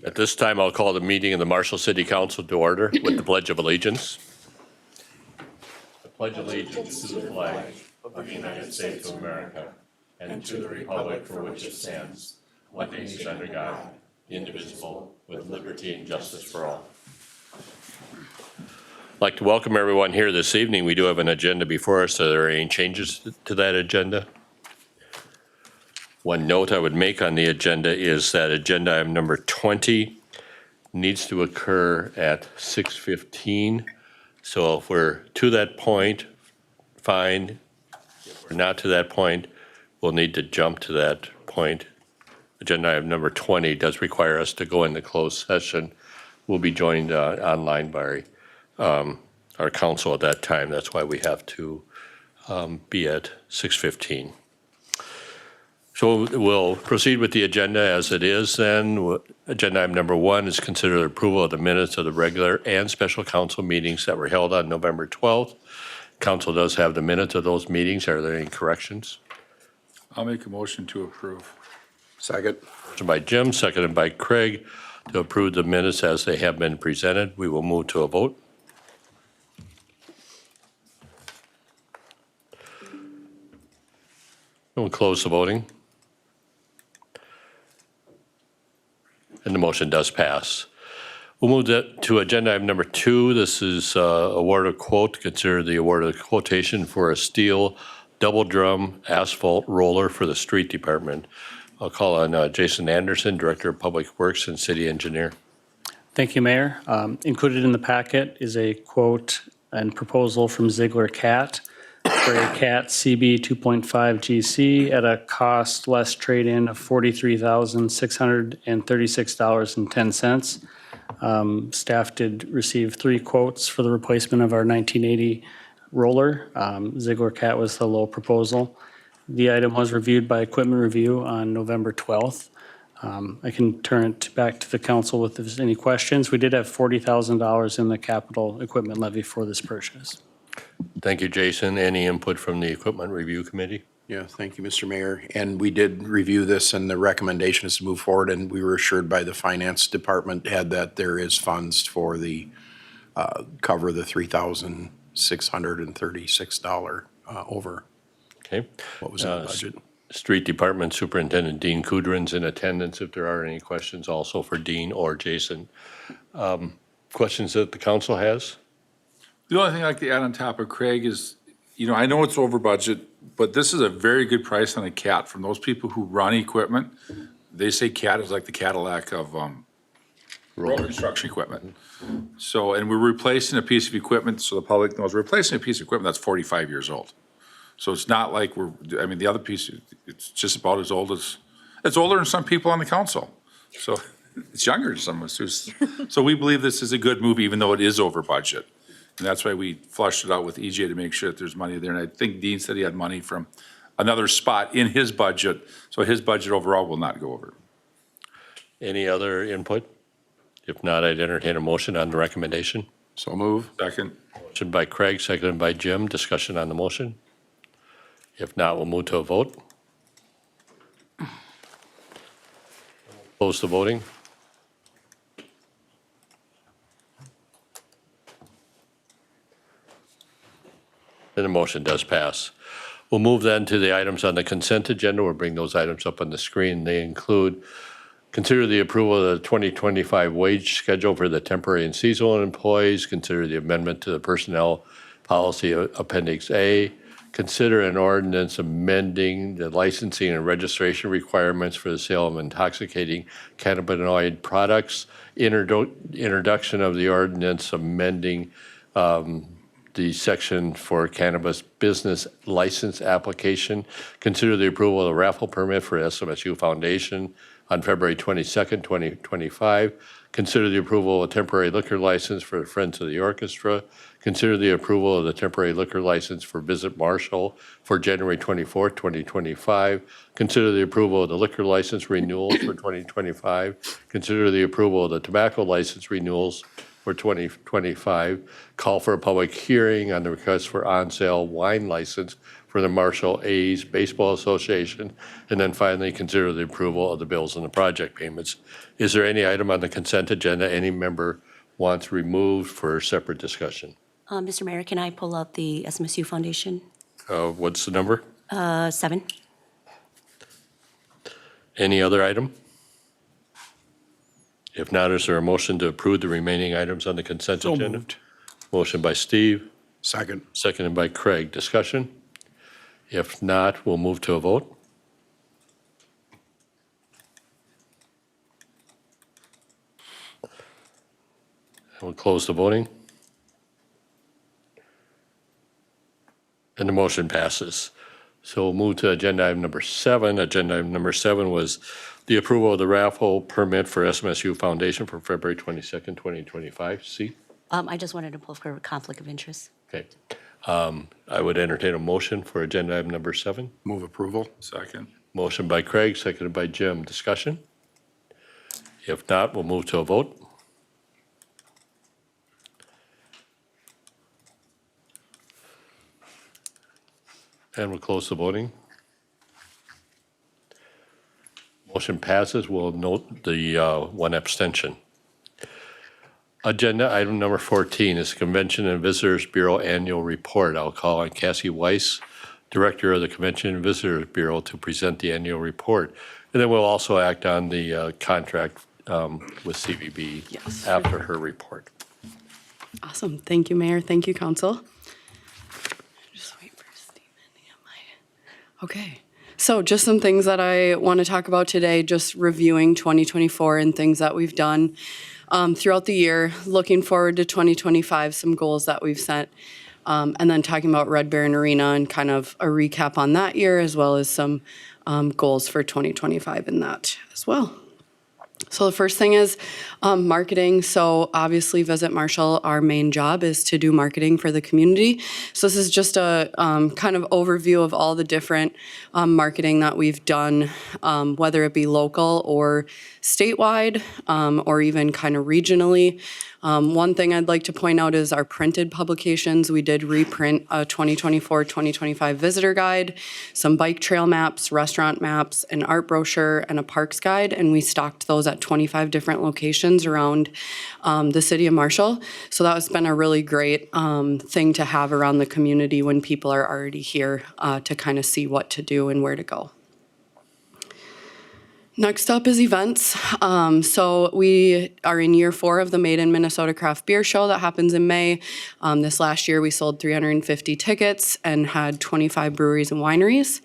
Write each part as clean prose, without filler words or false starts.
At this time, I'll call the meeting of the Marshall City Council to order with the Pledge of Allegiance. I pledge allegiance to the flag of the United States of America and to the republic for which it stands, one nation under God, indivisible, with liberty and justice for all. I'd like to welcome everyone here this evening. We do have an agenda before us. Are there any changes to that agenda? One note I would make on the agenda is that agenda item number 20 needs to occur at 6:15. So if we're to that point, fine. If we're not to that point, we'll need to jump to that point. Agenda item number 20 does require us to go into closed session. We'll be joined online by our counsel at that time. That's why we have to be at 6:15. So we'll proceed with the agenda as it is then. Agenda item number 1 is consider the approval of the minutes of the regular and special council meetings that were held on November 12th. Council does have the minutes of those meetings. Are there any corrections? I'll make a motion to approve. Second. Motion by Jim, seconded by Craig to approve the minutes as they have been presented. We will move to a vote. We'll close the voting. And the motion does pass. We'll move to agenda item number 2. This is award of quote. Consider the award of quotation for a steel double drum asphalt roller for the street department. I'll call on Jason Anderson, Director of Public Works and City Engineer. Thank you, Mayor. Included in the packet is a quote and proposal from Ziegler Cat for a Cat CB 2.5 GC at a cost less trade-in of $43,636.10. Staff did receive 3 quotes for the replacement of our 1980 roller. Ziegler Cat was the low proposal. The item was reviewed by Equipment Review on November 12th. I can turn it back to the council if there's any questions. We did have $40,000 in the capital equipment levy for this purchase. Thank you, Jason. Any input from the Equipment Review Committee? Yeah, thank you, Mr. Mayor. And we did review this, and the recommendation is to move forward, and we were assured by the Finance Department head that there is funds for the, cover the $3,636 over Okay. what was in the budget. Street Department Superintendent Dean Kudrin's in attendance if there are any questions also for Dean or Jason. Questions that the council has? The only thing I'd like to add on top of Craig is, I know it's over budget, but this is a very good price on a Cat. From those people who run equipment, they say Cat is like the Cadillac of road construction equipment. So, and we're replacing a piece of equipment, so the public knows, we're replacing a piece of equipment that's 45 years old. So it's not like the other piece, it's just about as old as, it's older than some people on the council. So it's younger than some of us. So we believe this is a good move, even though it is over budget. And that's why we flushed it out with EJ to make sure that there's money there. And I think Dean said he had money from another spot in his budget. So his budget overall will not go over. Any other input? If not, I'd entertain a motion on the recommendation. So move. Second. Motion by Craig, seconded by Jim. Discussion on the motion. If not, we'll move to a vote. Close the voting. And the motion does pass. We'll move then to the items on the consent agenda. We'll bring those items up on the screen. They include consider the approval of the 2025 wage schedule for the temporary and seasonal employees. Consider the amendment to the personnel policy appendix A. Consider an ordinance amending the licensing and registration requirements for the sale of intoxicating cannabinoid products. Introduction of the ordinance amending the section for cannabis business license application. Consider the approval of the raffle permit for SMSU Foundation on February 22nd, 2025. Consider the approval of a temporary liquor license for the Friends of the Orchestra. Consider the approval of the temporary liquor license for Visit Marshall for January 24th, 2025. Consider the approval of the liquor license renewals for 2025. Consider the approval of the tobacco license renewals for 2025, call for a public hearing on the request for on-sale wine license for the Marshall A's Baseball Association, and then finally consider the approval of the bills and the project payments. Is there any item on the consent agenda any member wants removed for separate discussion? Mr. Mayor, can I pull up the SMSU Foundation? What's the number? 7. Any other item? If not, is there a motion to approve the remaining items on the consent So agenda? moved. Motion by Steve, Second. seconded by Craig. Discussion? If not, we'll move to a vote. And we'll close the voting. And the motion passes. So we'll move to agenda item number 7. Agenda item number 7 was the approval of the raffle permit for SMSU Foundation for February 22nd, 2025. See? I just wanted to pull for conflict of interest. Okay. I would entertain a motion for agenda item number 7. Move approval. Second. Motion by Craig, seconded by Jim. Discussion? If not, we'll move to a vote. And we'll close the voting. Motion passes. We'll note the one abstention. Agenda item number 14 is Convention and Visitors Bureau Annual Report. I'll call on Cassie Weiss, Director of the Convention and Visitors Bureau, to present the annual report. And then we'll also act on the contract with CVB Yes. after her report. Awesome. Thank you, Mayor. Thank you, Council. Just wait for Stephen. Okay. So just some things that I want to talk about today, just reviewing 2024 and things that we've done throughout the year, looking forward to 2025, some goals that we've set, and then talking about Red Baron Arena and kind of a recap on that year, as well as some goals for 2025 in that as well. So the first thing is marketing. So obviously Visit Marshall, our main job is to do marketing for the community. So this is just a kind of overview of all the different marketing that we've done, whether it be local or statewide, or even kind of regionally. One thing I'd like to point out is our printed publications. We did reprint a 2024-2025 visitor guide, some bike trail maps, restaurant maps, an art brochure, and a parks guide, and we stocked those at 25 different locations around the city of Marshall. So that has been a really great thing to have around the community when people are already here to kind of see what to do and where to go. Next up is events. So we are in year 4 of the Made in Minnesota Craft Beer Show that happens in May. This last year we sold 350 tickets and had 25 breweries and wineries.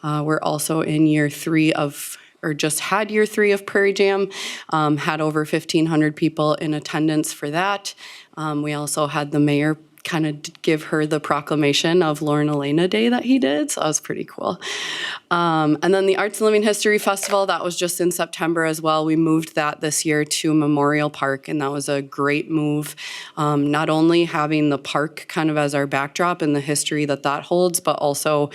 We're also in year 3 of, or just had year 3 of Prairie Jam, had over 1,500 people in attendance for that. We also had the mayor kind of give her the proclamation of Lauren Elena Day that he did, so that was pretty cool. And then the Arts and Living History Festival, that was just in September as well. We moved that this year to Memorial Park, and that was a great move. Not only having the park kind of as our backdrop and the history that that holds, but also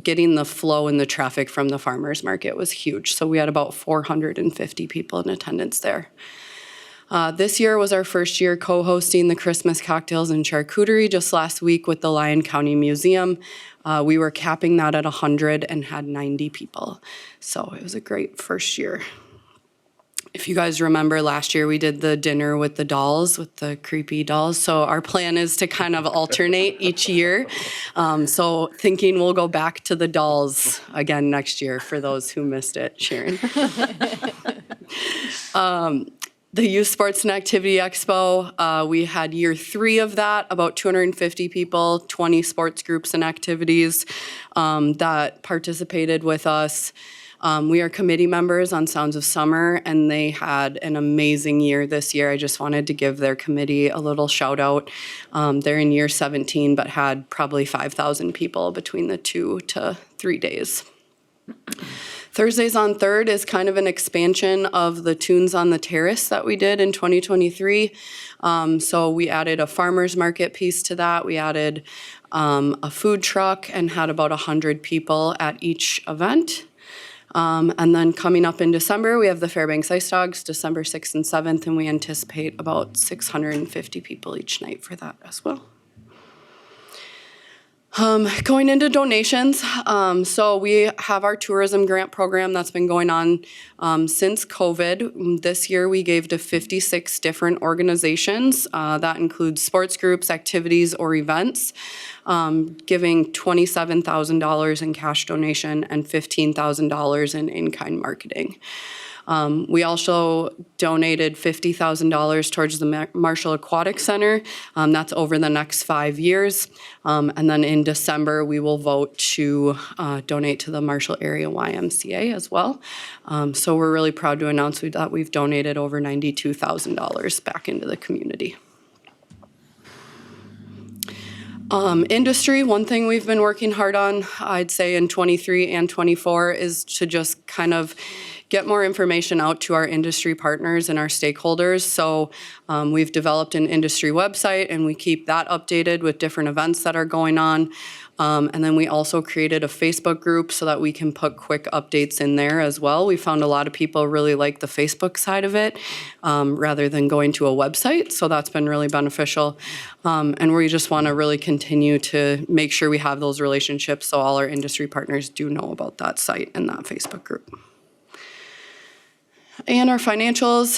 getting the flow and the traffic from the farmers market was huge. So we had about 450 people in attendance there. This year was our first year co-hosting the Christmas Cocktails and Charcuterie just last week with the Lyon County Museum. We were capping that at 100 and had 90 people. So it was a great first year. If you guys remember last year, we did the dinner with the dolls, with the creepy dolls. So our plan is to kind of alternate each year. So thinking we'll go back to the dolls again next year for those who missed it, Sharon. The Youth Sports and Activity Expo, we had year 3 of that, about 250 people, 20 sports groups and activities that participated with us. We are committee members on Sounds of Summer, and they had an amazing year this year. I just wanted to give their committee a little shout out. They're in year 17, but had probably 5,000 people between the 2 to 3 days. Thursdays on Third is kind of an expansion of the Tunes on the Terrace that we did in 2023. So we added a farmer's market piece to that. We added a food truck and had about 100 people at each event. And then coming up in December, we have the Fairbanks Ice Dogs, December 6th and 7th, and we anticipate about 650 people each night for that as well. Going into donations, so we have our tourism grant program that's been going on since COVID. This year we gave to 56 different organizations. That includes sports groups, activities, or events, giving $27,000 in cash donation and $15,000 in in-kind marketing. We also donated $50,000 towards the Marshall Aquatic Center. That's over the next 5 years. And then in December, we will vote to donate to the Marshall Area YMCA as well. So we're really proud to announce that we've donated over $92,000 back into the community. Industry, one thing we've been working hard on, I'd say in 23 and 24, is to just kind of get more information out to our industry partners and our stakeholders. So we've developed an industry website and we keep that updated with different events that are going on. And then we also created a Facebook group so that we can put quick updates in there as well. We found a lot of people really like the Facebook side of it rather than going to a website. So that's been really beneficial. And we just want to really continue to make sure we have those relationships so all our industry partners do know about that site and that Facebook group. And our financials,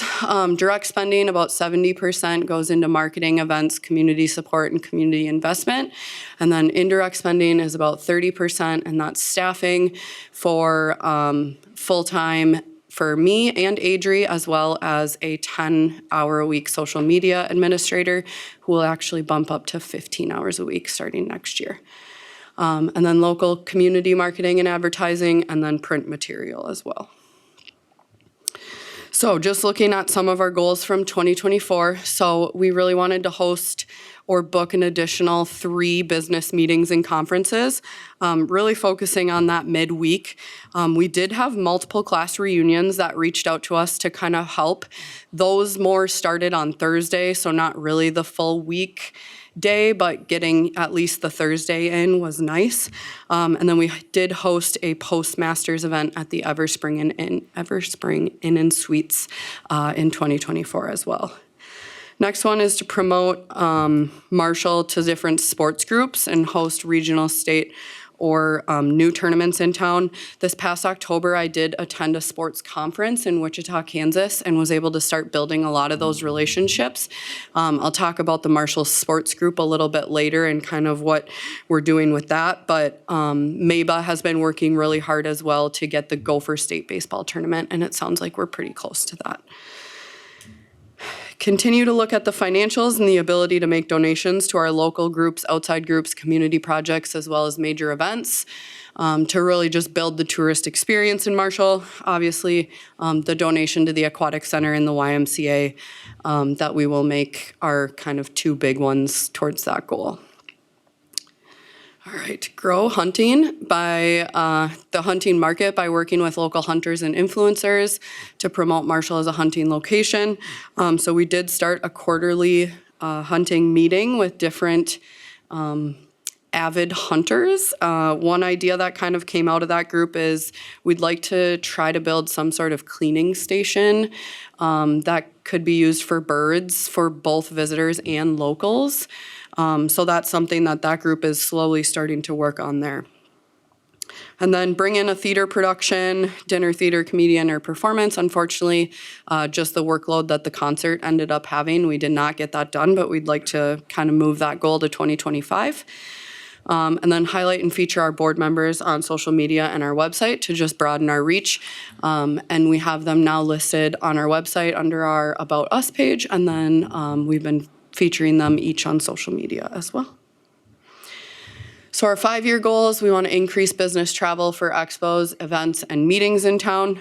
direct spending, about 70% goes into marketing, events, community support, and community investment. And then indirect spending is about 30%, and that's staffing for full-time for me and Adri, as well as a 10-hour-a-week social media administrator who will actually bump up to 15 hours a week starting next year. And then local community marketing and advertising, and then print material as well. So just looking at some of our goals from 2024. So we really wanted to host or book an additional 3 business meetings and conferences, really focusing on that midweek. We did have multiple class reunions that reached out to us to kind of help. Those more started on Thursday, so not really the full week day, but getting at least the Thursday in was nice. And then we did host a Postmasters event at the Everspring Inn and Suites in 2024 as well. Next one is to promote Marshall to different sports groups and host regional, state, or new tournaments in town. This past October, I did attend a sports conference in Wichita, Kansas, and was able to start building a lot of those relationships. I'll talk about the Marshall Sports Group a little bit later and kind of what we're doing with that, but MABA has been working really hard as well to get the Gopher State Baseball Tournament, and it sounds like we're pretty close to that. Continue to look at the financials and the ability to make donations to our local groups, outside groups, community projects, as well as major events to really just build the tourist experience in Marshall. Obviously, the donation to the Aquatic Center and the YMCA that we will make are kind of 2 big ones towards that goal. All right, grow hunting by the hunting market by working with local hunters and influencers to promote Marshall as a hunting location. So we did start a quarterly hunting meeting with different avid hunters. One idea that kind of came out of that group is we'd like to try to build some sort of cleaning station that could be used for birds for both visitors and locals. So that's something that group is slowly starting to work on there. And then bring in a theater production, dinner theater, comedian, or performance. Unfortunately, just the workload that the concert ended up having, we did not get that done, but we'd like to kind of move that goal to 2025. And then highlight and feature our board members on social media and our website to just broaden our reach. And we have them now listed on our website under our About Us page, and then we've been featuring them each on social media as well. So our 5-year goals, we want to increase business travel for expos, events, and meetings in town.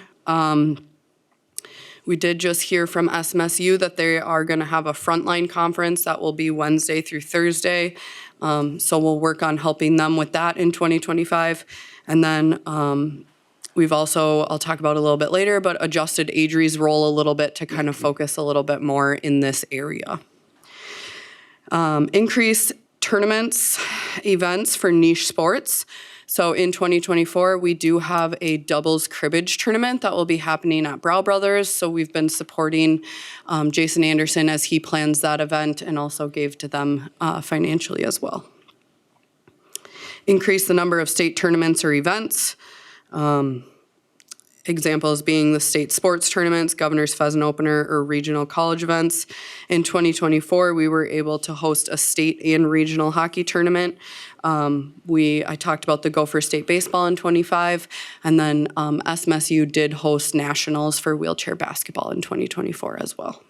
We did just hear from SMSU that they are going to have a frontline conference that will be Wednesday through Thursday. So we'll work on helping them with that in 2025. And then we've also, I'll talk about a little bit later, but adjusted Adri's role a little bit to kind of focus a little bit more in this area. Increase tournaments, events for niche sports. So in 2024, we do have a doubles cribbage tournament that will be happening at Brow Brothers. So we've been supporting Jason Anderson as he plans that event and also gave to them financially as well. Increase the number of state tournaments or events. Examples being the state sports tournaments, Governor's Pheasant Opener, or regional college events. In 2024, we were able to host a state and regional hockey tournament. I talked about the Gopher State Baseball in 25, and then SMSU did host nationals for wheelchair basketball in 2024 as well.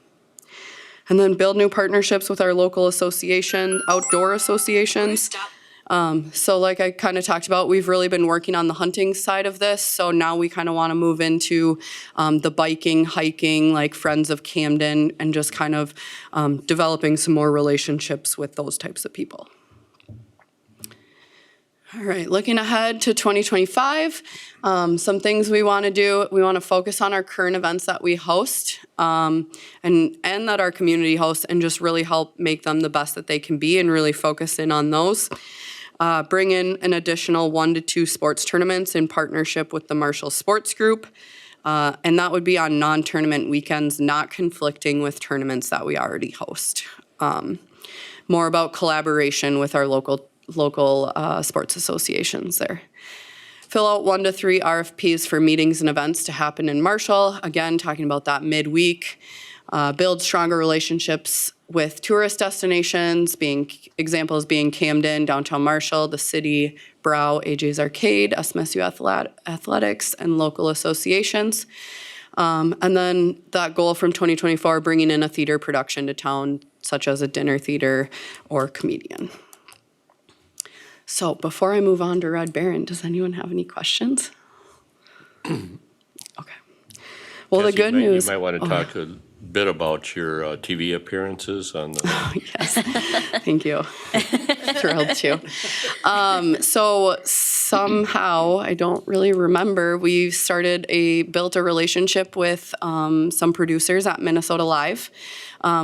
And then build new partnerships with our local association, outdoor associations. So like I kind of talked about, we've really been working on the hunting side of this. So now we kind of want to move into the biking, hiking, like Friends of Camden, and just kind of developing some more relationships with those types of people. All right, looking ahead to 2025, some things we want to do. We want to focus on our current events that we host and that our community hosts, and just really help make them the best that they can be and really focus in on those. Bring in an additional 1 to 2 sports tournaments in partnership with the Marshall Sports Group. And that would be on non-tournament weekends, not conflicting with tournaments that we already host. More about collaboration with our local sports associations there. Fill out 1 to 3 RFPs for meetings and events to happen in Marshall. Again, talking about that midweek. Build stronger relationships with tourist destinations, examples being Camden, downtown Marshall, the city, Brow, AJ's Arcade, SMSU Athletics, and local associations. And then that goal from 2024, bringing in a theater production to town, such as a dinner theater or comedian. So before I move on to Red Baron, does anyone have any questions? Okay. Well, the good news. You might want to talk a bit about your TV appearances on the. Yes, thank you. Thrilled to. So somehow, I don't really remember, we built a relationship with some producers at Minnesota Live,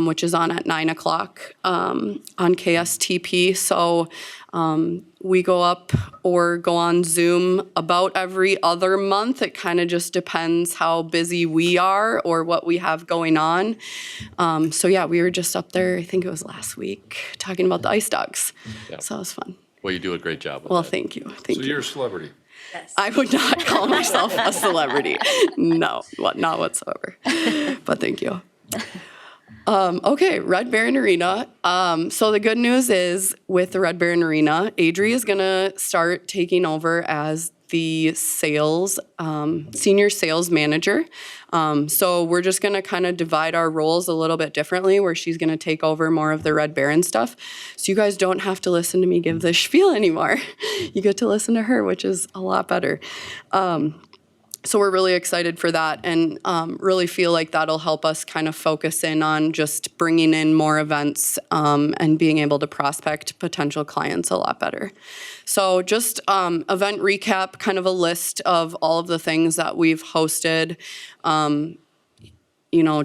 which is on at 9 o'clock on KSTP. So we go up or go on Zoom about every other month. It kind of just depends how busy we are or what we have going on. So yeah, we were just up there, I think it was last week, talking about the ice dogs. Yeah. So it was fun. Well, you do a great job of Well, that. thank you. So Thank you. you're a celebrity. I would not call myself a celebrity. No, not whatsoever. But thank you. Okay, Red Baron Arena. So the good news is with the Red Baron Arena, Adri is going to start taking over as the senior sales manager. So we're just going to kind of divide our roles a little bit differently, where she's going to take over more of the Red Baron stuff. So you guys don't have to listen to me give the spiel anymore. You get to listen to her, which is a lot better. So we're really excited for that, and really feel like that'll help us kind of focus in on just bringing in more events and being able to prospect potential clients a lot better. So just event recap, kind of a list of all of the things that we've hosted.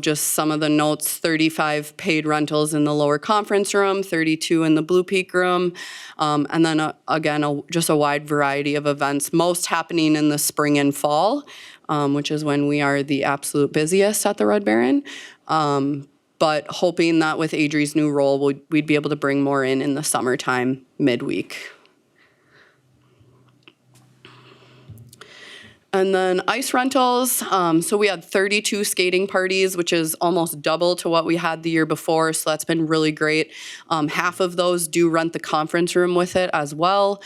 Just some of the notes: 35 paid rentals in the lower conference room, 32 in the Blue Peak room, and then just a wide variety of events, most happening in the spring and fall, which is when we are the absolute busiest at the Red Baron. But hoping that with Adri's new role, we'd be able to bring more in the summertime midweek. And then ice rentals. So we had 32 skating parties, which is almost double to what we had the year before. So that's been really great. Half of those do rent the conference room with it as well.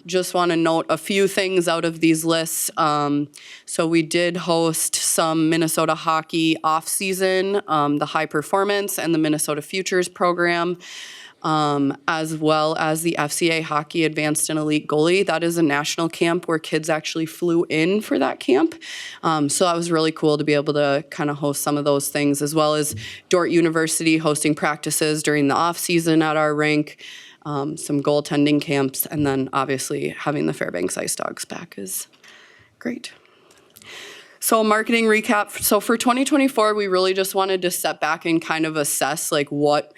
Just want to note a few things out of these lists. So we did host some Minnesota hockey off-season, the High Performance and the Minnesota Futures program. As well as the FCA Hockey Advanced and Elite Goalie. That is a national camp where kids actually flew in for that camp. So that was really cool to be able to kind of host some of those things, as well as Dordt University hosting practices during the off season at our rink, some goaltending camps, and then obviously having the Fairbanks Ice Dogs back is great. So marketing recap. So for 2024, we really just wanted to step back and kind of assess like what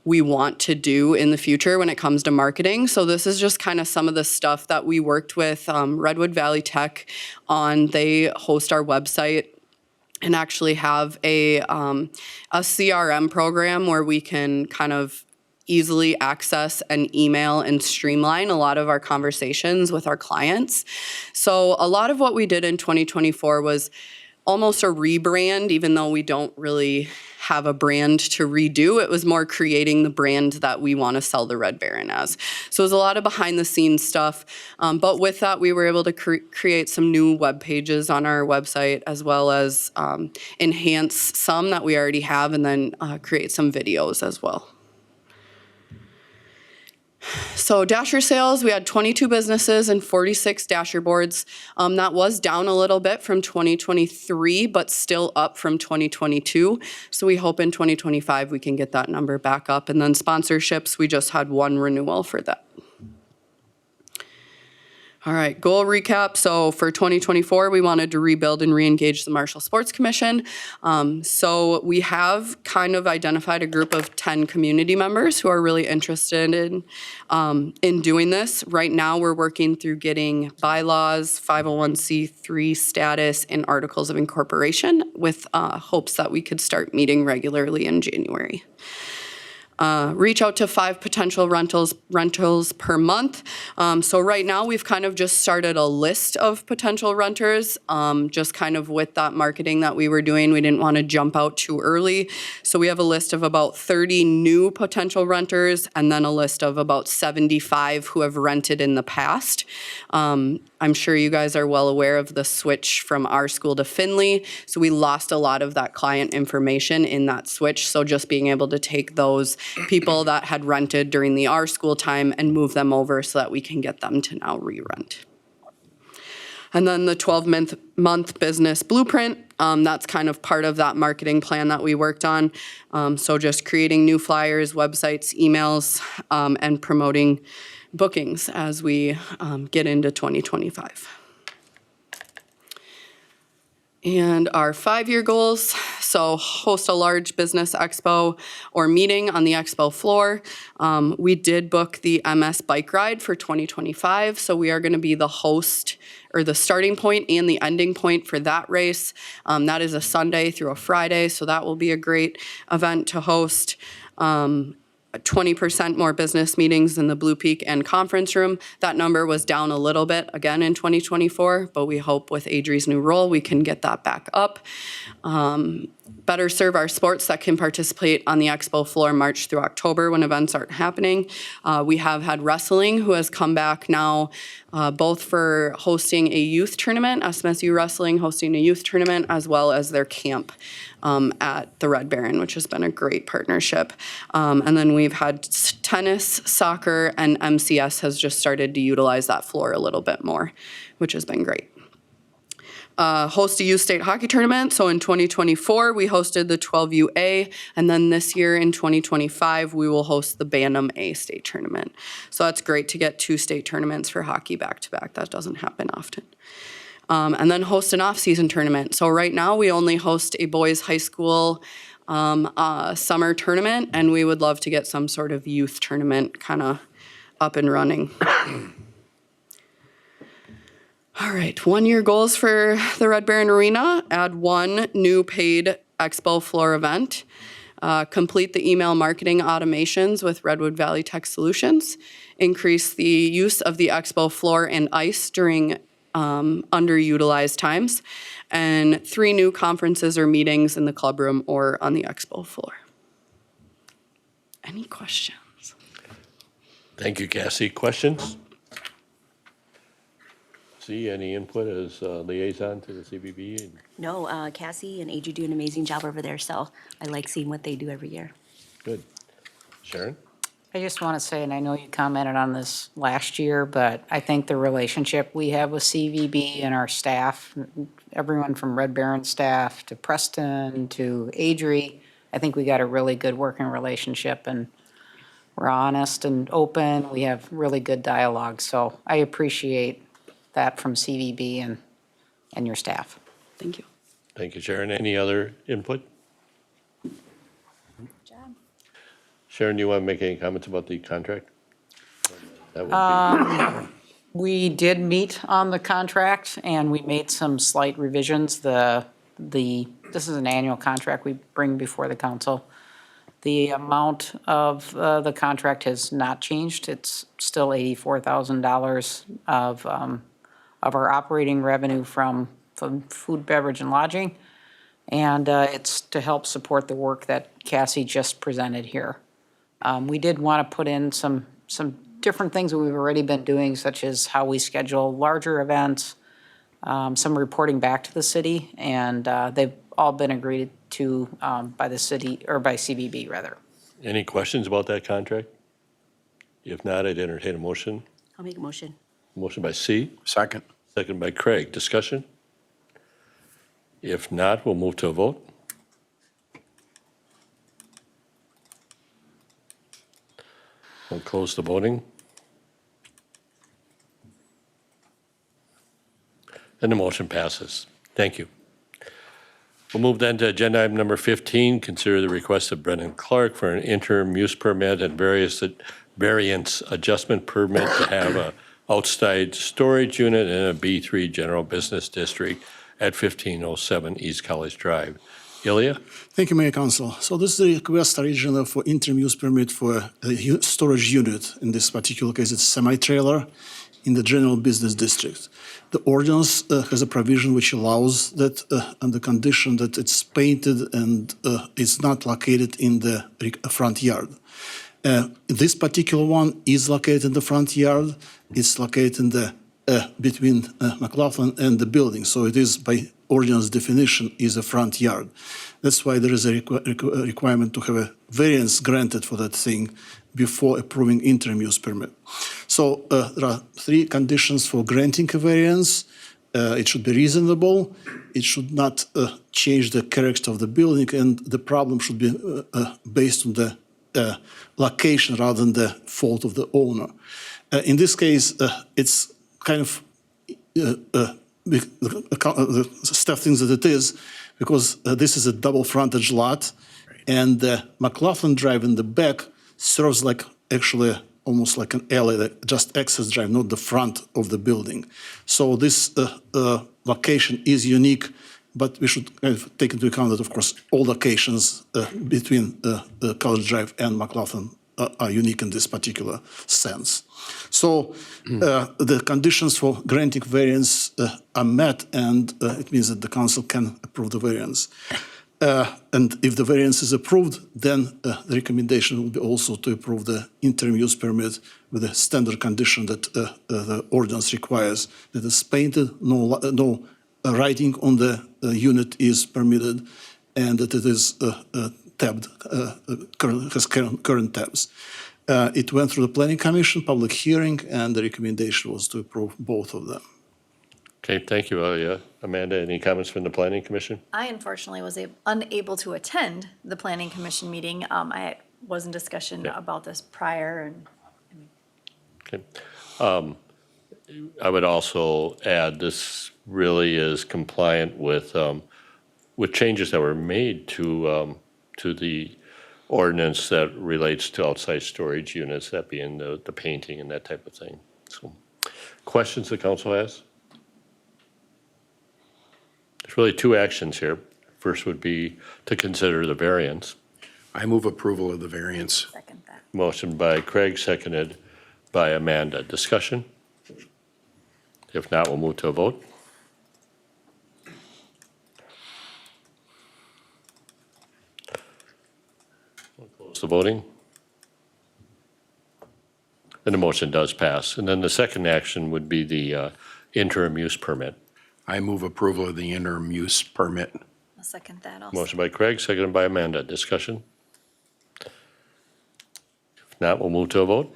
we want to do in the future when it comes to marketing. So this is just kind of some of the stuff that we worked with Redwood Valley Tech on. They host our website and actually have a CRM program where we can kind of easily access and email and streamline a lot of our conversations with our clients. So a lot of what we did in 2024 was almost a rebrand, even though we don't really have a brand to redo. It was more creating the brand that we want to sell the Red Baron as. So it was a lot of behind the scenes stuff. But with that, we were able to create some new web pages on our website, as well as enhance some that we already have, and then create some videos as well. So Dasher sales, we had 22 businesses and 46 Dasher boards. That was down a little bit from 2023, but still up from 2022. So we hope in 2025 we can get that number back up. And then sponsorships, we just had one renewal for that. All right, goal recap. So for 2024, we wanted to rebuild and re-engage the Marshall Sports Commission. So we have kind of identified a group of 10 community members who are really interested in doing this. Right now, we're working through getting bylaws, 501c3 status, and articles of incorporation with hopes that we could start meeting regularly in January. Reach out to 5 potential rentals per month. So right now we've kind of just started a list of potential renters, just kind of with that marketing that we were doing. We didn't want to jump out too early. So we have a list of about 30 new potential renters, and then a list of about 75 who have rented in the past. I'm sure you guys are well aware of the switch from our school to Findlay. So we lost a lot of that client information in that switch. So just being able to take those people that had rented during the our school time and move them over so that we can get them to now re-rent. And then the 12-month business blueprint, that's kind of part of that marketing plan that we worked on. So just creating new flyers, websites, emails, and promoting bookings as we get into 2025. And our 5-year goals, so host a large business expo or meeting on the expo floor. We did book the MS bike ride for 2025, so we are going to be the host or the starting point and the ending point for that race. That is a Sunday through a Friday, so that will be a great event to host. 20% more business meetings in the Blue Peak and conference room. That number was down a little bit again in 2024, but we hope with Adri's new role, we can get that back up. Better serve our sports that can participate on the expo floor March through October when events aren't happening. We have had wrestling who has come back now, both for hosting a youth tournament, SMSU Wrestling hosting a youth tournament, as well as their camp at the Red Baron, which has been a great partnership. And then we've had tennis, soccer, and MCS has just started to utilize that floor a little bit more, which has been great. Host a youth state hockey tournament. So in 2024, we hosted the 12UA, and then this year in 2025, we will host the Bantam A state tournament. So that's great to get 2 state tournaments for hockey back to back. That doesn't happen often. And then host an off-season tournament. So right now, we only host a boys high school summer tournament, and we would love to get some sort of youth tournament kind of up and running. All right, 1-year goals for the Red Baron Arena. Add 1 new paid expo floor event. Complete the email marketing automations with Redwood Valley Tech Solutions. Increase the use of the expo floor and ice during underutilized times. And 3 new conferences or meetings in the club room or on the expo floor. Any questions? Thank you, Cassie. Questions? See, any input as liaison to the CBB? No, Cassie and AJ do an amazing job over there, so I like seeing what they do every year. Good. Sharon? I just want to say, and I know you commented on this last year, but I think the relationship we have with CVB and our staff, everyone from Red Baron staff to Preston to Adri, I think we got a really good working relationship, and we're honest and open. We have really good dialogue, so I appreciate that from CVB and your staff. Thank you. Thank you, Sharon. Any other input? Sharon, do you want to make any comments about the contract? That would We did meet on the contract, and we made some slight revisions. This is an annual contract we bring before the council. The amount of the contract has not changed. It's still $84,000 of our operating revenue from food, beverage, and lodging. And it's to help support the work that Cassie just presented here. We did want to put in some different things that we've already been doing, such as how we schedule larger events, some reporting back to the city, and they've all been agreed to by the city, or by CVB, rather. be. Any questions about that contract? If not, I'd entertain a motion. I'll make a motion. Motion by C, Second. second by Craig. Discussion? If not, we'll move to a vote. We'll close the voting. And the motion passes. Thank you. We'll move then to agenda item number 15, consider the request of Brendan Clark for an interim use permit and variance adjustment permit to have a outside storage unit in a B3 general business district at 1507 East College Drive. Ilya? Thank you, Mayor Council. So this is a request originally for interim use permit for a storage unit. In this particular case, it's semi-trailer in the general business district. The ordinance has a provision which allows that on the condition that it's painted and it's not located in the front yard. This particular one is located in the front yard. It's located in the between McLaughlin and the building. So it is, by ordinance definition, is a front yard. That's why there is a requirement to have a variance granted for that thing before approving interim use permit. So there are three conditions for granting a variance. It should be reasonable. It should not change the character of the building, and the problem should be based on the location rather than the fault of the owner. In this case, it's kind of the stuff things that it is, because this is a double frontage lot, and the McLaughlin Drive in the back serves like actually almost like an alley, like just access drive, not the front of the building. So this location is unique, but we should kind of take into account that, of course, all locations between College Drive and McLaughlin are unique in this particular sense. So the conditions for granting variance are met, and it means that the council can approve the variance. And if the variance is approved, then the recommendation will be also to approve the interim use permit with the standard condition that the ordinance requires, that it's painted, no writing on the unit is permitted, and that it is tabbed, has current tabs. It went through the Planning Commission, public hearing, and the recommendation was to approve both of them. Okay, thank you, Ilya. Amanda, any comments from the Planning Commission? I unfortunately was unable to attend the Planning Commission meeting. I was in discussion about this prior, and Okay. I would also add, this really is compliant with changes that were made to the ordinance that relates to outside storage units, that being the painting and that type of thing. So, questions the council has? There's really two actions here. First would be to consider the variance. I move approval of the variance. second that. Motion by Craig, seconded by Amanda. Discussion? If not, we'll move to a vote. We'll close the voting. And the motion does pass. And then the second action would be the interim use permit. I move approval of the interim use permit. I'll second that also. Motion by Craig, seconded by Amanda. Discussion? If not, we'll move to a vote.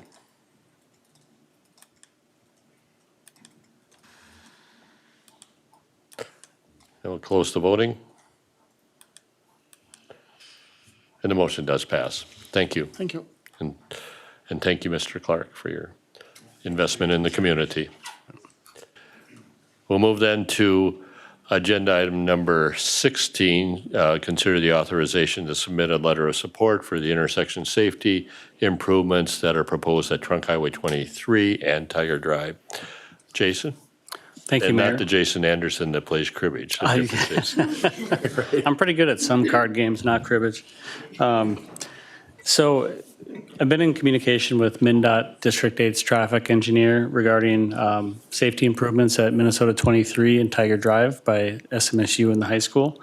And we'll close the voting. And the motion does pass. Thank you. Thank you. And thank you, Mr. Clark, for your investment in the community. We'll move then to Agenda item number 16, consider the authorization to submit a letter of support for the intersection safety improvements that are proposed at Trunk Highway 23 and Tiger Drive. Jason? Thank you, And Mayor. not the Jason Anderson that plays cribbage. a different Jason. I'm pretty good at some card games, not cribbage. So I've been in communication with MnDOT District 8's traffic engineer regarding safety improvements at Minnesota 23 and Tiger Drive by SMSU and the high school.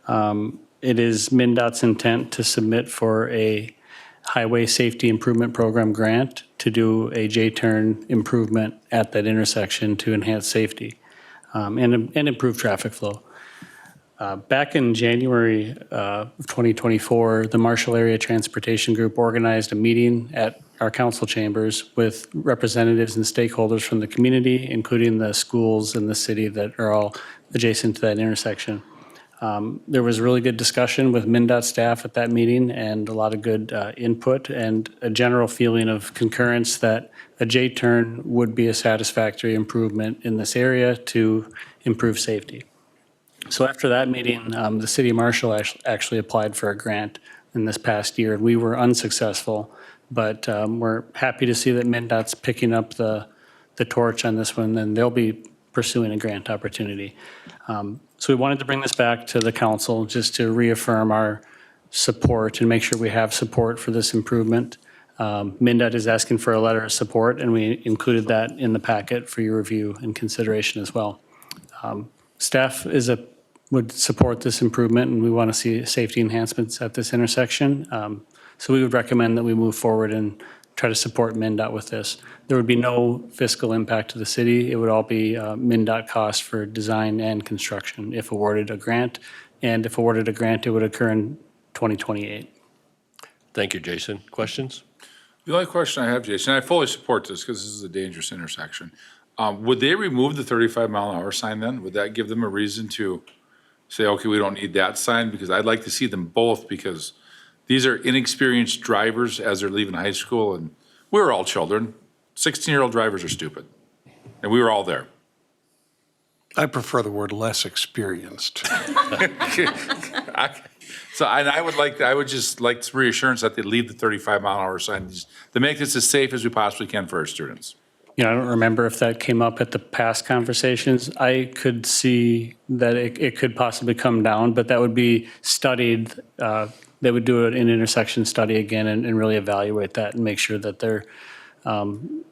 It is MnDOT's intent to submit for a Highway Safety Improvement Program grant to do a J-turn improvement at that intersection to enhance safety and improve traffic flow. Back in January of 2024, the Marshall Area Transportation Group organized a meeting at our council chambers with representatives and stakeholders from the community, including the schools in the city that are all adjacent to that intersection. There was really good discussion with MnDOT staff at that meeting and a lot of good input and a general feeling of concurrence that a J-turn would be a satisfactory improvement in this area to improve safety. So after that meeting, the city of Marshall actually applied for a grant in this past year, and we were unsuccessful. But we're happy to see that MnDOT's picking up the torch on this one, and they'll be pursuing a grant opportunity. So we wanted to bring this back to the council just to reaffirm our support and make sure we have support for this improvement. MnDOT is asking for a letter of support, and we included that in the packet for your review and consideration as well. Staff would support this improvement, and we want to see safety enhancements at this intersection. So we would recommend that we move forward and try to support MnDOT with this. There would be no fiscal impact to the city. It would all be MnDOT costs for design and construction if awarded a grant. And if awarded a grant, it would occur in 2028. Thank you, Jason. Questions? The only question I have, Jason, I fully support this because this is a dangerous intersection. Would they remove the 35-mile-an-hour sign then? Would that give them a reason to say, okay, we don't need that sign? Because I'd like to see them both, because these are inexperienced drivers as they're leaving high school, and we were all children. 16-year-old drivers are stupid, and we were all there. I prefer the word less experienced. So I would just like reassurance that they leave the 35-mile-an-hour sign to make this as safe as we possibly can for our students. You know, I don't remember if that came up at the past conversations. I could see that it could possibly come down, but that would be studied. They would do an intersection study again and really evaluate that and make sure that they're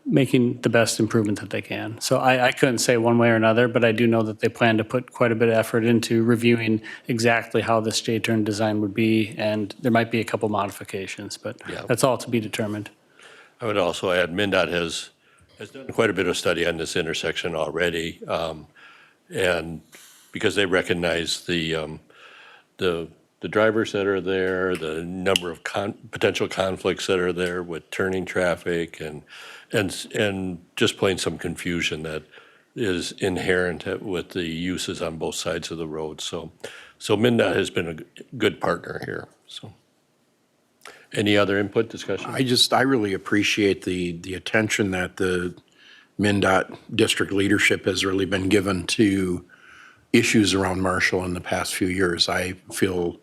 making the best improvement that they can. So I couldn't say one way or another, but I do know that they plan to put quite a bit of effort into reviewing exactly how this J-turn design would be, and there might be a couple modifications, but that's all to be determined. I would also add, MnDOT has done quite a bit of study on this intersection already, and because they recognize the drivers that are there, the number of potential conflicts that are there with turning traffic, and just plain some confusion that is inherent with the uses on both sides of the road. So MnDOT has been a good partner here. So, any other input, discussion? I really appreciate the attention that the MnDOT district leadership has really been given to issues around Marshall in the past few years. I feel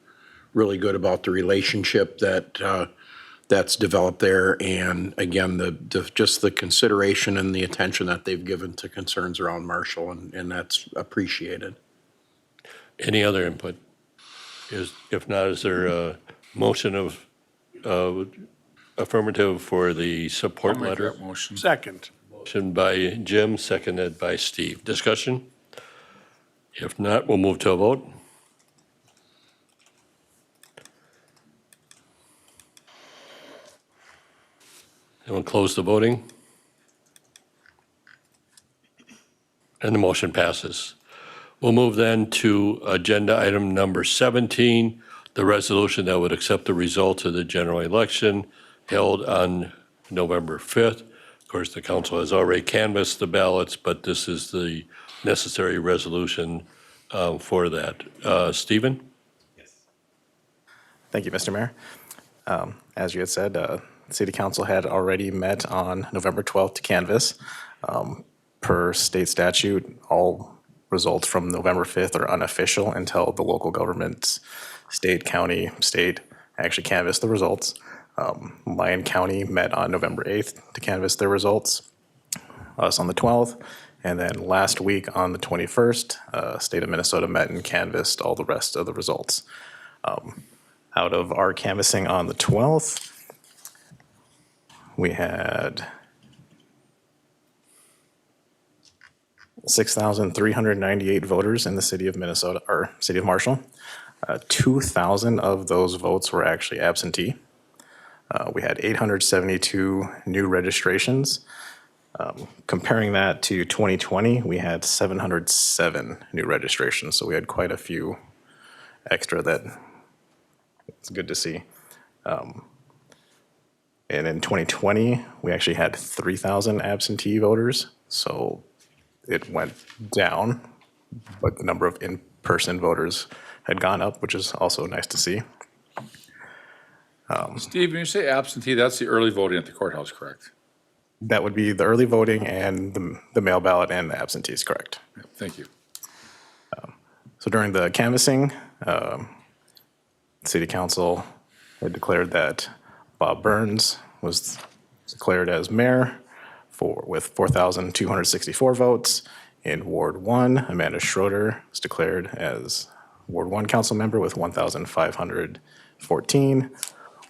really good about the relationship that's developed there, and again, just the consideration and the attention that they've given to concerns around Marshall, and that's appreciated. Any other input? If not, is there a motion of affirmative for the support I'll make letter? that motion. Second. Motion by Jim, seconded by Steve. Discussion? If not, we'll move to a vote. And we'll close the voting. And the motion passes. We'll move then to agenda item number 17, the resolution that would accept the results of the general election held on November 5th. Of course, the council has already canvassed the ballots, but this is the necessary resolution for that. Stephen? Thank you, Mr. Mayor. As you had said, the City Council had already met on November 12th to canvass. Per state statute, all results from November 5th are unofficial until the local governments, state, county, state, actually canvass the results. Lyon County met on November 8th to canvass their results, us on the 12th. And then last week on the 21st, state of Minnesota met and canvassed all the rest of the results. Out of our canvassing on the 12th, we had 6,398 voters in the city of Minnesota, or city of Marshall. 2,000 of those votes were actually absentee. We had 872 new registrations. Comparing that to 2020, we had 707 new registrations, so we had quite a few extra that it's good to see. And in 2020, we actually had 3,000 absentee voters, so it went down, but the number of in-person voters had gone up, which is also nice to see. Steve, when you say absentee, that's the early voting at the courthouse, correct? That would be the early voting and the mail ballot and the absentees, correct? Thank you. So during the canvassing, City Council had declared that Bob Burns was declared as mayor with 4,264 votes. In Ward 1, Amanda Schroeder was declared as Ward 1 council member with 1,514.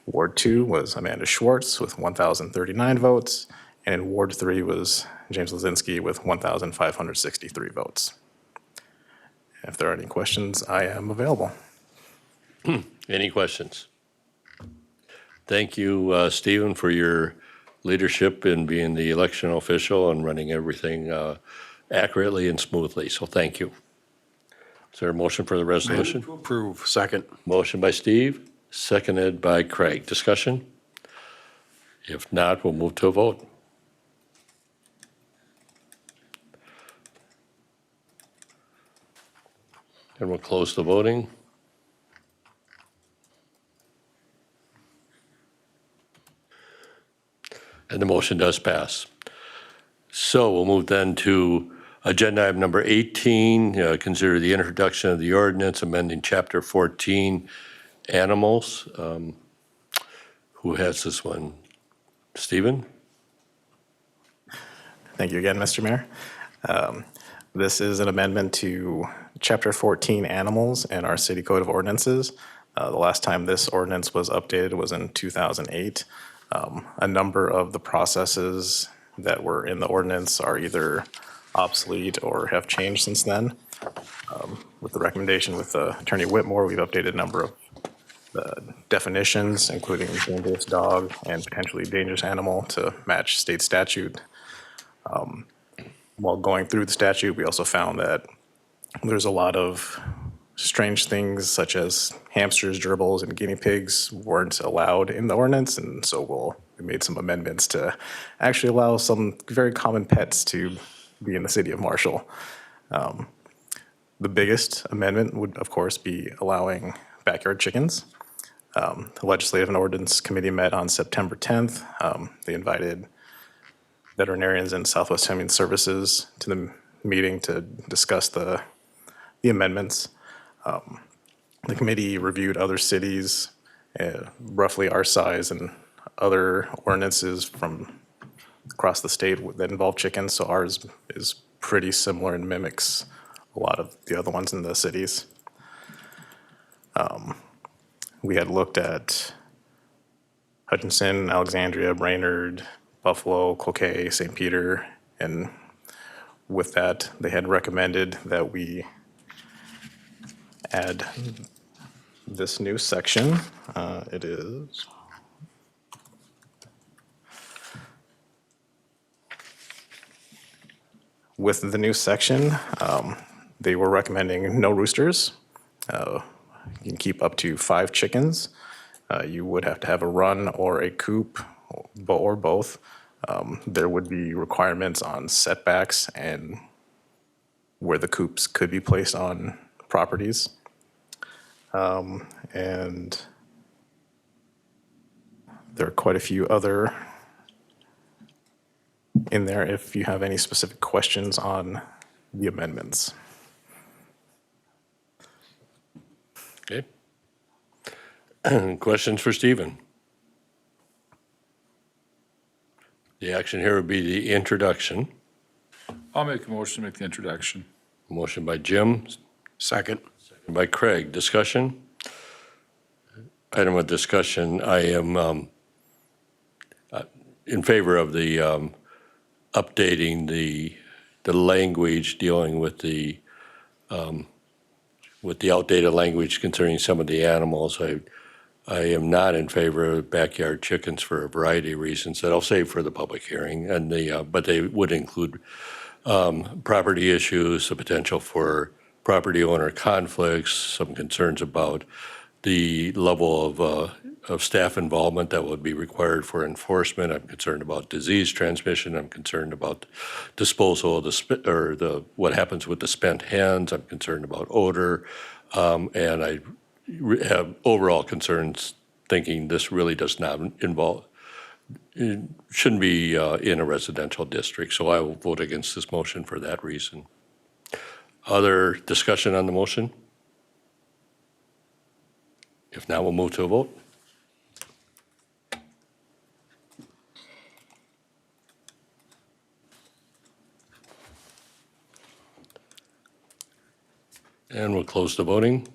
Ward 2 was Amanda Schwartz with 1,039 votes. And in Ward 3 was James Lazinski with 1,563 votes. If there are any questions, I am available. Any questions? Thank you, Stephen, for your leadership in being the election official and running everything accurately and smoothly. So thank you. Is there a motion for the resolution? To approve. Second. Motion by Steve, seconded by Craig. Discussion? If not, we'll move to a vote. And we'll close the voting. And the motion does pass. So we'll move then to agenda item number 18, consider the introduction of the ordinance amending Chapter 14, Animals. Who has this one? Stephen? Thank you again, Mr. Mayor. This is an amendment to Chapter 14, Animals, in our City Code of Ordinances. The last time this ordinance was updated was in 2008. A number of the processes that were in the ordinance are either obsolete or have changed since then. With the recommendation with Attorney Whitmore, we've updated a number of definitions, including dangerous dog and potentially dangerous animal, to match state statute. While going through the statute, we also found that there's a lot of strange things such as hamsters, gerbils, and guinea pigs weren't allowed in the ordinance, and so we made some amendments to actually allow some very common pets to be in the city of Marshall. The biggest amendment would, of course, be allowing backyard chickens. The Legislative and Ordinance Committee met on September 10th. They invited veterinarians and Southwest Human Services to the meeting to discuss the amendments. The committee reviewed other cities, roughly our size, and other ordinances from across the state that involve chickens. So ours is pretty similar and mimics a lot of the other ones in the cities. We had looked at Hutchinson, Alexandria, Brainerd, Buffalo, Cloquet, St. Peter, and with that, they had recommended that we add this new section. It is with the new section, they were recommending no roosters. You can keep up to 5 chickens. You would have to have a run or a coop or both. There would be requirements on setbacks and where the coops could be placed on properties. And there are quite a few other in there if you have any specific questions on the amendments. Okay. Questions for Stephen? The action here would be the introduction. I'll make a motion to make the introduction. Motion by Jim, Second. second by Craig. Discussion? Item of discussion, I am in favor of the updating the language dealing with the outdated language concerning some of the animals. I am not in favor of backyard chickens for a variety of reasons that I'll save for the public hearing, and but they would include property issues, the potential for property owner conflicts, some concerns about the level of staff involvement that would be required for enforcement. I'm concerned about disease transmission. I'm concerned about disposal of what happens with the spent hens. I'm concerned about odor, and I have overall concerns thinking this really does not involve, it shouldn't be in a residential district. So I will vote against this motion for that reason. Other discussion on the motion? If not, we'll move to a vote. And we'll close the voting.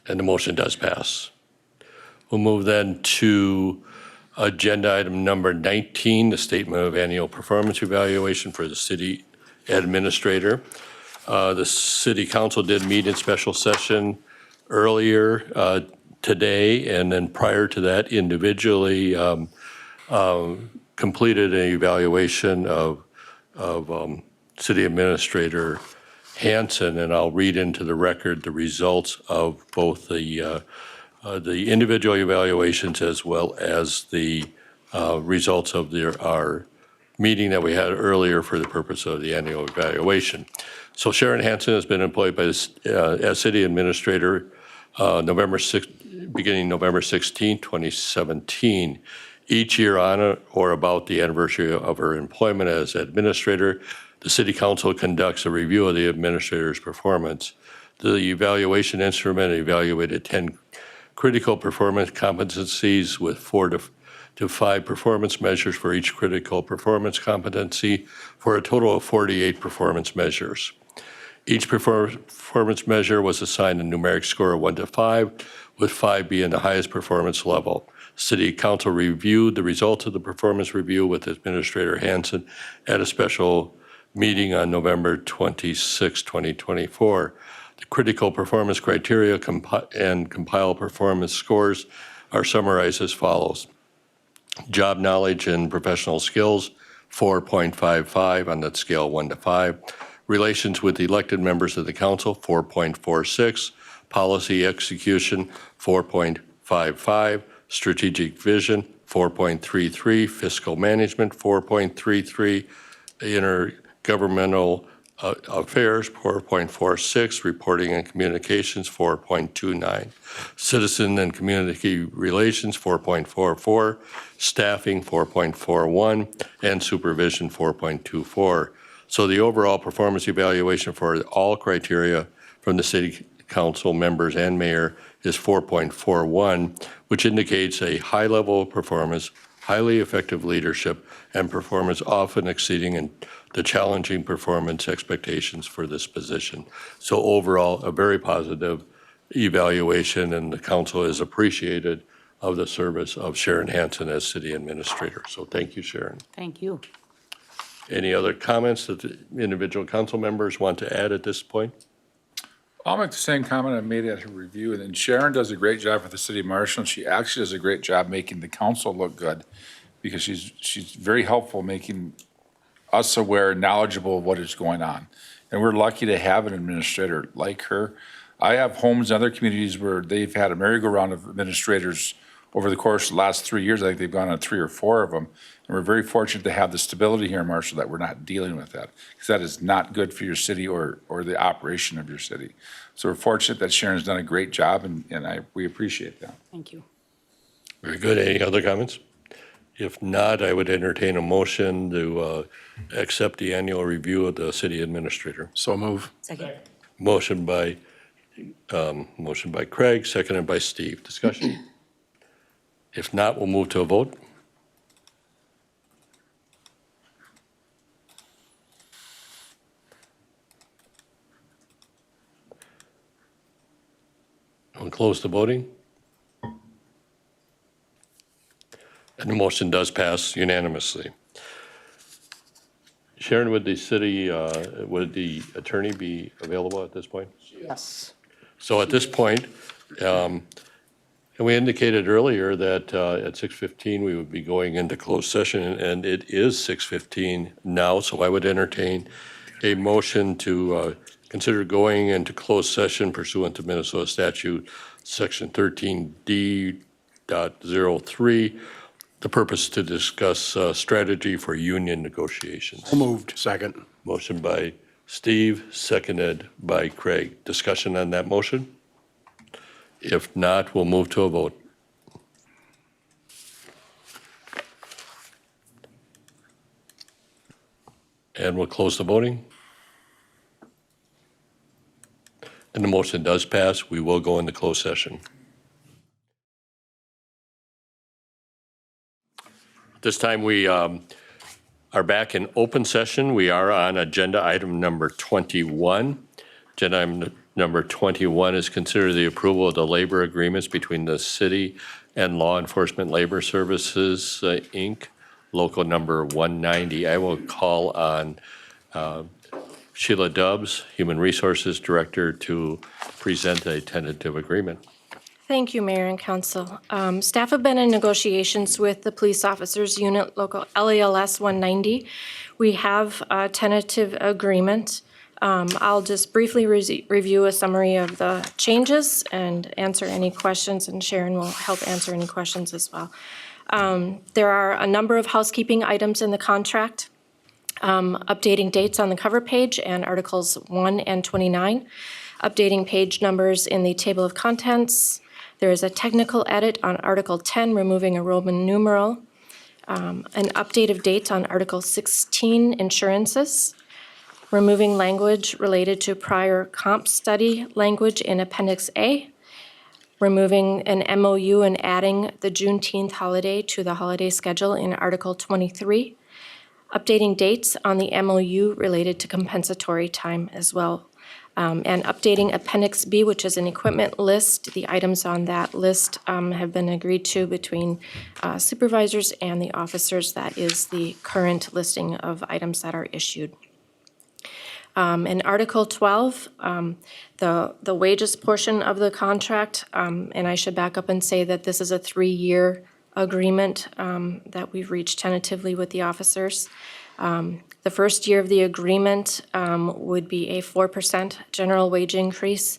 And the motion does pass. We'll move then to agenda item number 19, the statement of annual performance evaluation for the city administrator. The city council did meet in special session earlier today, and then prior to that individually completed an evaluation of city administrator Hanson, and I'll read into the record the results of both the individual evaluations as well as the results of our meeting that we had earlier for the purpose of the annual evaluation. So Sharon Hanson has been employed by as city administrator beginning November 16, 2017. Each year on or about the anniversary of her employment as administrator, the City Council conducts a review of the administrator's performance. The evaluation instrument evaluated 10 critical performance competencies with 4 to 5 performance measures for each critical performance competency for a total of 48 performance measures. Each performance measure was assigned a numeric score of 1 to 5, with 5 being the highest performance level. City Council reviewed the results of the performance review with Administrator Hanson at a special meeting on November 26, 2024. The critical performance criteria and compiled performance scores are summarized as follows. Job knowledge and professional skills, 4.55 on that scale 1 to 5. Relations with elected members of the council, 4.46. Policy execution, 4.55. Strategic vision, 4.33. Fiscal management, 4.33. Intergovernmental affairs, 4.46. Reporting and communications, 4.29. Citizen and community relations, 4.44. Staffing, 4.41. And supervision, 4.24. So the overall performance evaluation for all criteria from the city council members and mayor is 4.41, which indicates a high level of performance, highly effective leadership, and performance often exceeding the challenging performance expectations for this position. So overall, a very positive evaluation, and the council is appreciated of the service of Sharon Hanson as city administrator. So thank you, Sharon. Thank you. Any other comments that the individual council members want to add at this point? I'll make the same comment I made at her review, and then Sharon does a great job for the city marshal, and she actually does a great job making the council look good, because she's very helpful making us aware and knowledgeable of what is going on. And we're lucky to have an administrator like her. I have homes in other communities where they've had a merry-go-round of administrators over the course of the last 3 years. I think they've gone on 3 or 4 of them. And we're very fortunate to have the stability here in Marshall that we're not dealing with that, because that is not good for your city or the operation of your city. So we're fortunate that Sharon's done a great job, and we appreciate that. Thank you. Very good. Any other comments? If not, I would entertain a motion to accept the annual review of the city administrator. So move. Second. Motion by Motion by Craig, seconded by Steve. Discussion? If not, we'll move to a vote. We'll close the voting. And the motion does pass unanimously. Sharon, would would the attorney be available at this point? Yes. So at this point, and we indicated earlier that at 6:15 we would be going into closed session, and it is 6:15 now, so I would entertain a motion to consider going into closed session pursuant to Minnesota statute, section 13D.03, the purpose to discuss strategy for union negotiations. Moved. Second. Motion by Steve, seconded by Craig. Discussion on that motion? If not, we'll move to a vote. And we'll close the voting. And the motion does pass. We will go into closed session. This time we are back in open session. We are on agenda item number 21. Agenda item number 21 is considered the approval of the labor agreements between the city and Law Enforcement Labor Services, Inc., local number 190. I will call on Sheila Dubbs, Human Resources Director, to present a tentative agreement. Thank you, Mayor and Council. Staff have been in negotiations with the Police Officers Unit Local LALS 190. We have a tentative agreement. I'll just briefly review a summary of the changes and answer any questions, and Sharon will help answer any questions as well. There are a number of housekeeping items in the contract, updating dates on the cover page and Articles 1 and 29, updating page numbers in the table of contents. There is a technical edit on Article 10, removing a Roman numeral, an update of dates on Article 16, insurances, removing language related to prior comp study language in Appendix A, removing an MOU and adding the Juneteenth holiday to the holiday schedule in Article 23, updating dates on the MOU related to compensatory time as well, and updating Appendix B, which is an equipment list. The items on that list have been agreed to between supervisors and the officers. That is the current listing of items that are issued. In Article 12, the wages portion of the contract, and I should back up and say that this is a 3-year agreement that we've reached tentatively with the officers. The first year of the agreement would be a 4% general wage increase,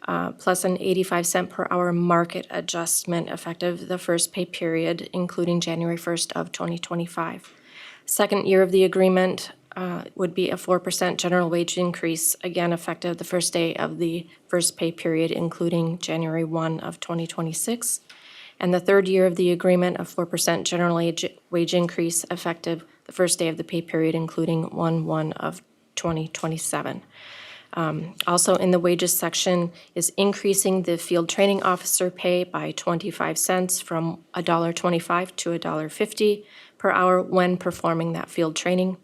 plus an 85-cent per hour market adjustment effective the first pay period, including January 1st of 2025. Second year of the agreement would be a 4% general wage increase, again effective the first day of the first pay period, including January 1 of 2026. And the third year of the agreement, a 4% general wage increase effective the first day of the pay period, including 1/1 of 2027. Also in the wages section is increasing the field training officer pay by 25 cents from $1.25 to $1.50 per hour when performing that field training.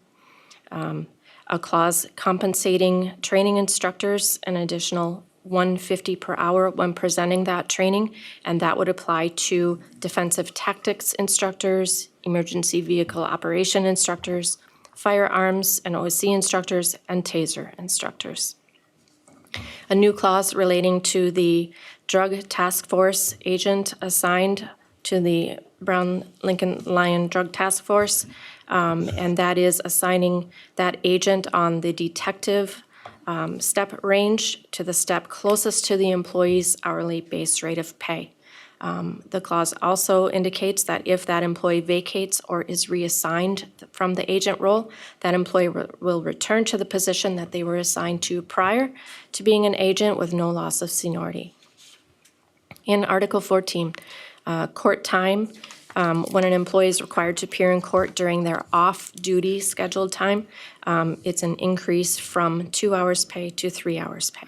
A clause compensating training instructors an additional $1.50 per hour when presenting that training, and that would apply to defensive tactics instructors, emergency vehicle operation instructors, firearms and OSC instructors, and TASER instructors. A new clause relating to the drug task force agent assigned to the Brown-Lincoln Lyon Drug Task Force, and that is assigning that agent on the detective step range to the step closest to the employee's hourly base rate of pay. The clause also indicates that if that employee vacates or is reassigned from the agent role, that employee will return to the position that they were assigned to prior to being an agent with no loss of seniority. In Article 14, court time, when an employee is required to appear in court during their off-duty scheduled time, it's an increase from 2 hours pay to 3 hours pay.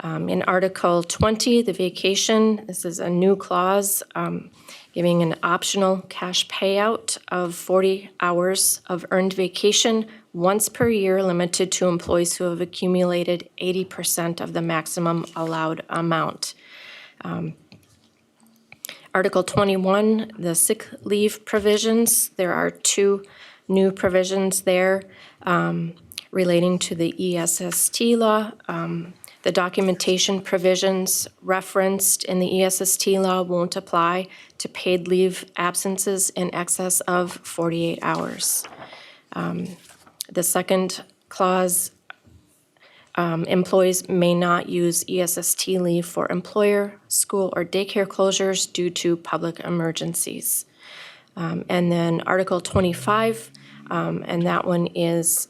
In Article 20, the vacation, this is a new clause giving an optional cash payout of 40 hours of earned vacation once per year, limited to employees who have accumulated 80% of the maximum allowed amount. Article 21, the sick leave provisions, there are two new provisions there relating to the ESST law. The documentation provisions referenced in the ESST law won't apply to paid leave absences in excess of 48 hours. The second clause, employees may not use ESST leave for employer, school, or daycare closures due to public emergencies. And then Article 25, and that one is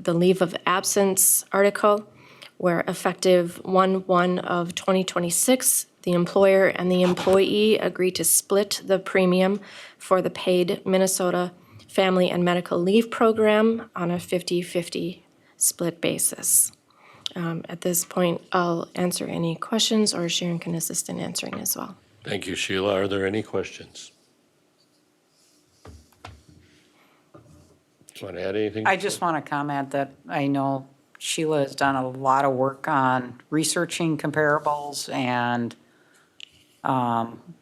the leave of absence article, where effective 1/1 of 2026, the employer and the employee agree to split the premium for the paid Minnesota Family and Medical Leave Program on a 50-50 split basis. At this point, I'll answer any questions, or Sharon can assist in answering as well. Thank you, Sheila. Are there any questions? Do you want to add anything? I just want to comment that I know Sheila has done a lot of work on researching comparables and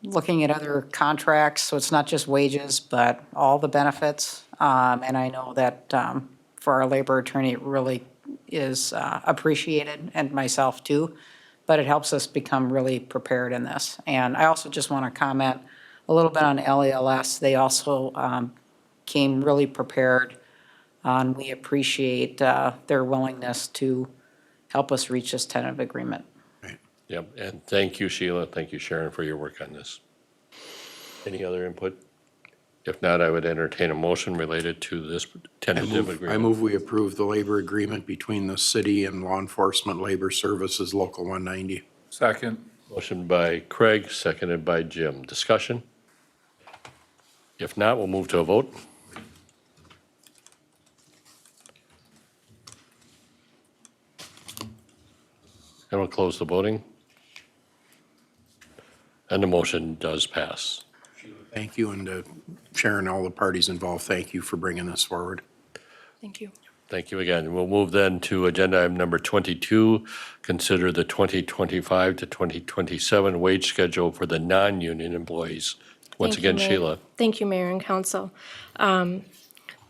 looking at other contracts. So it's not just wages, but all the benefits. And I know that for our labor attorney, it really is appreciated, and myself too. But it helps us become really prepared in this. And I also just want to comment a little bit on LELS. They also came really prepared. And we appreciate their willingness to help us reach this tentative agreement. Yep, and thank you, Sheila. Thank you, Sharon, for your work on this. Any other input? If not, I would entertain a motion related to this tentative I agreement. move we approve the labor agreement between the city and Law Enforcement Labor Services Local 190. Second. Motion by Craig, seconded by Jim. Discussion? If not, we'll move to a vote. And we'll close the voting. And the motion does pass. Thank you, and to Sharon, all the parties involved, thank you for bringing this forward. Thank you. Thank you again. We'll move then to agenda item number 22. Consider the 2025 to 2027 wage schedule for the non-union employees. Once Thank you, again, Mayor. Sheila. Thank you, Mayor and Council.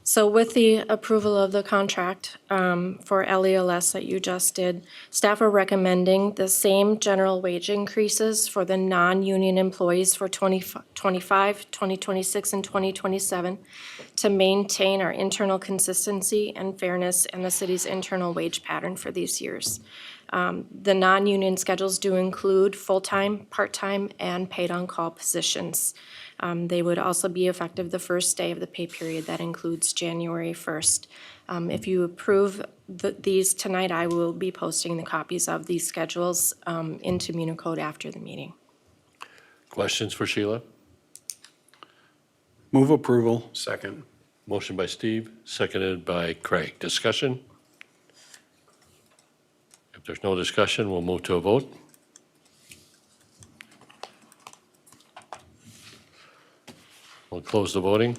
So with the approval of the contract for LELS that you just did, staff are recommending the same general wage increases for the non-union employees for 2025, 2026, and 2027 to maintain our internal consistency and fairness in the city's internal wage pattern for these years. The non-union schedules do include full-time, part-time, and paid-on-call positions. They would also be effective the first day of the pay period. That includes January 1st. If you approve these tonight, I will be posting the copies of these schedules into Municode after the meeting. Questions for Sheila? Move approval. Second. Motion by Steve, seconded by Craig. Discussion? If there's no discussion, we'll move to a vote. We'll close the voting.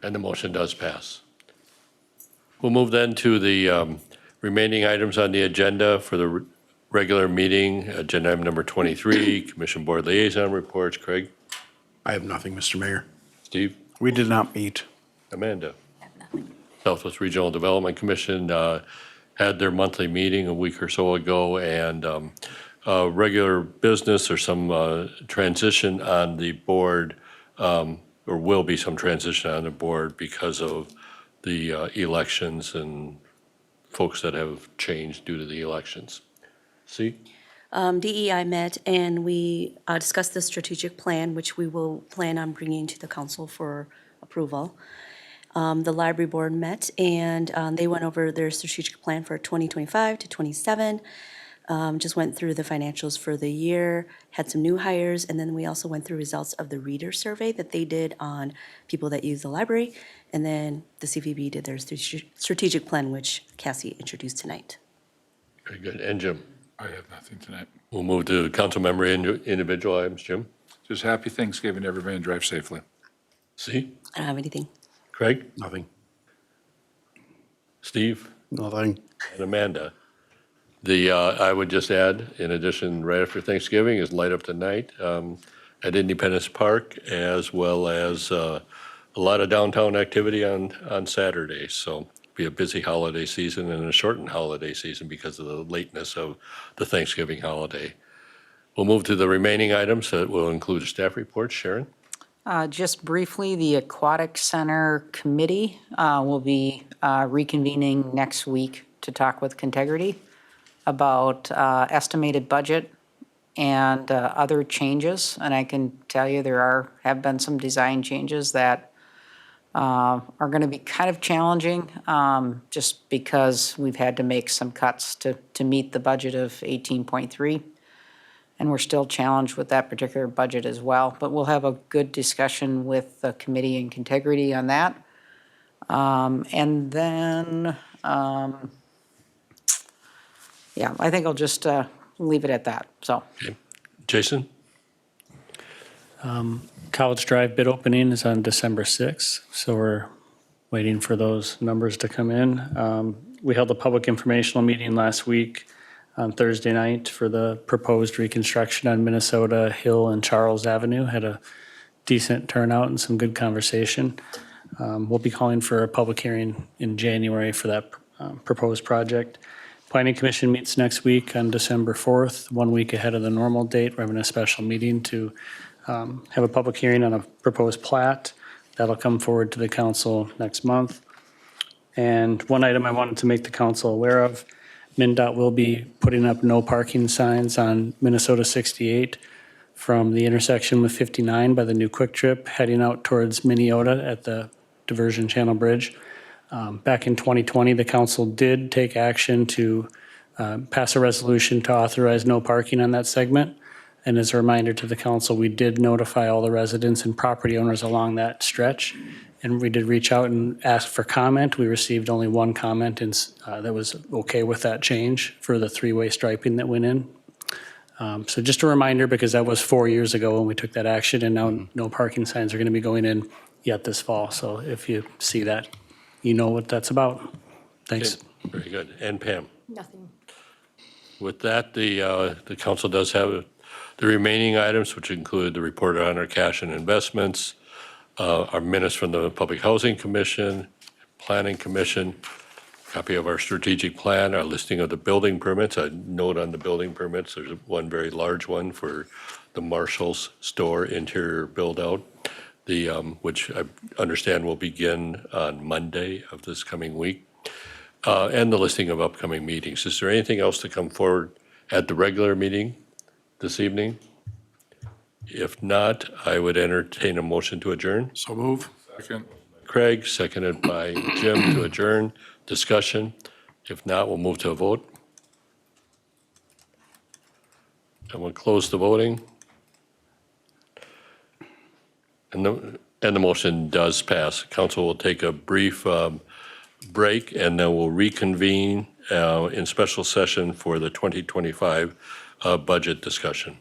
And the motion does pass. We'll move then to the remaining items on the agenda for the regular meeting. Agenda item number 23, Commission Board Liaison Reports. Craig? I have nothing, Mr. Mayor. Steve? We did not meet. Amanda? Southwest Regional Development Commission had their monthly meeting a week or so ago, and regular business or some transition on the board, or will be some transition on the board because of the elections and folks that have changed due to the elections. See? DEI met and we discussed the strategic plan, which we will plan on bringing to the council for approval. The library board met and they went over their strategic plan for 2025 to 27. Just went through the financials for the year, had some new hires, and then we also went through results of the reader survey that they did on people that use the library. And then the CVB did their strategic plan, which Cassie introduced tonight. Very good. And Jim? I have nothing tonight. We'll move to council member individual items. Jim? Just happy Thanksgiving to everybody and drive safely. See? I don't have anything. Craig? Nothing. Steve? Nothing. And Amanda? I would just add, in addition, right after Thanksgiving is Light Up the Night at Independence Park, as well as a lot of downtown activity on Saturday. So be a busy holiday season and a shortened holiday season because of the lateness of the Thanksgiving holiday. We'll move to the remaining items that will include staff reports. Sharon? Just briefly, the Aquatic Center Committee will be reconvening next week to talk with Contegrity about estimated budget and other changes. And I can tell you have been some design changes that are going to be kind of challenging just because we've had to make some cuts to meet the budget of 18.3. And we're still challenged with that particular budget as well. But we'll have a good discussion with the committee and Contegrity on that. And then, yeah, I think I'll just leave it at that, so. Okay. Jason? College Drive bid opening is on December 6th, so we're waiting for those numbers to come in. We held a public informational meeting last week on Thursday night for the proposed reconstruction on Minnesota Hill and Charles Avenue. Had a decent turnout and some good conversation. We'll be calling for a public hearing in January for that proposed project. Planning Commission meets next week on December 4th, 1 week ahead of the normal date. We're having a special meeting to have a public hearing on a proposed plat. That'll come forward to the council next month. And one item I wanted to make the council aware of, MnDOT will be putting up no parking signs on Minnesota 68 from the intersection with 59 by the new Quick Trip heading out towards Minneota at the Diversion Channel Bridge. Back in 2020, the council did take action to pass a resolution to authorize no parking on that segment. And as a reminder to the council, we did notify all the residents and property owners along that stretch. And we did reach out and ask for comment. We received only one comment and that was okay with that change for the three-way striping that went in. So just a reminder, because that was 4 years ago when we took that action, and now no parking signs are going to be going in yet this fall. So if you see that, you know what that's about. Thanks. Okay, very good. And Pam? Nothing. With that, the council does have the remaining items, which include the report on our cash and investments, our minutes from the Public Housing Commission, Planning Commission, copy of our strategic plan, our listing of the building permits. A note on the building permits, there's one very large one for the Marshall's store interior build-out, which I understand will begin on Monday of this coming week, and the listing of upcoming meetings. Is there anything else to come forward at the regular meeting this evening? If not, I would entertain a motion to adjourn. So move. Second. Craig, seconded by Jim to adjourn. Discussion. If not, we'll move to a vote. And we'll close the voting. And the motion does pass. Council will take a brief break, and then we'll reconvene in special session for the 2025 budget discussion.